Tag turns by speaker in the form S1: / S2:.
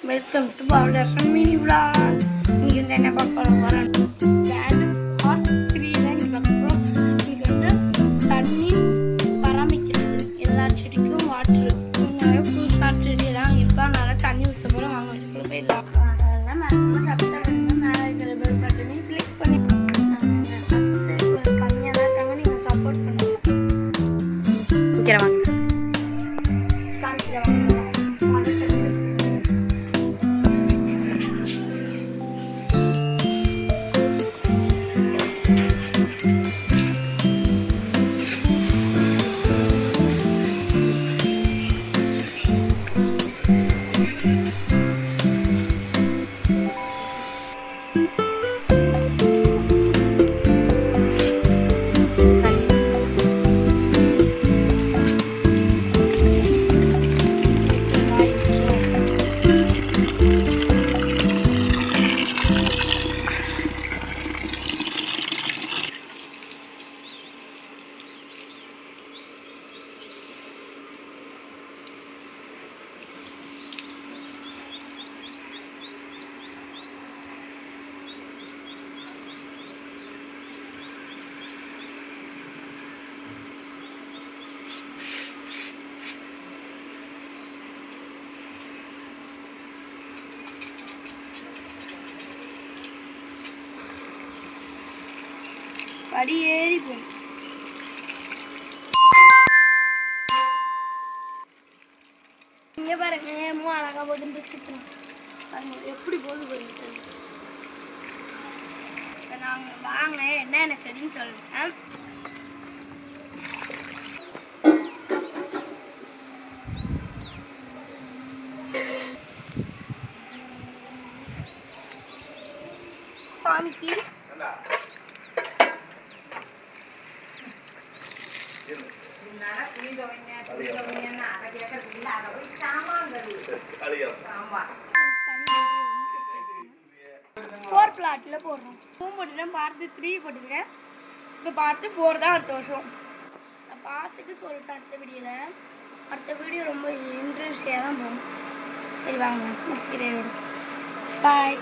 S1: Welcome to bowlers mini vlog. இன்னைக்கு வந்து என்ன பார்க்க போகிறோம், பார்ட் 3 தான் இன்னைக்கு பார்க்க போகிறோம். இன்னைக்கு வந்து தண்ணி பராமரிக்கிறது, எல்லா செடிக்கும் வாட்டர், நிறைய ஃப்ரூட்ஸ் செடியெல்லாம் இருக்கா, நல்லா தண்ணி ஊற்ற போகிறோம். வாங்க வச்சுக்கொள்ள போயிடலாம். அதெல்லாம் மறக்காம சப்ஸ்கிரைப் பண்ணுங்க, மேலே இருக்கிற பெல் பட்டனையும் கிளிக் பண்ணி கம்மியாக தான் இருக்காங்க, நீங்கள் சப்போர்ட் பண்ணுங்க. ஓகே வாங்க காமிக்கிறேன். படி ஏறி போகும். இங்கே பாருங்க, நேரமும் அழகாக போட்டு சுற்றணும். பாருங்க எப்படி போது போயிட்டு. இப்போ நாங்கள் வாங்க என்ன செடின்னு சொல்லுங்கள். சாமிக்கு பிளாட்ல போடுறோம். 2 போட்டுட்டேன், பார்ட் 3 போட்டுக்கிறேன். இப்போ பார்ட் 4 தான் அடுத்த வருஷம். நான் பார்த்துட்டு சொல்லிட்டேன் அடுத்த வீடியோ ரொம்ப இன்ட்ரெஸ்டிங்காக தான் போகும். சரி வாங்க முடிச்சுக்கிறேன். பாய்.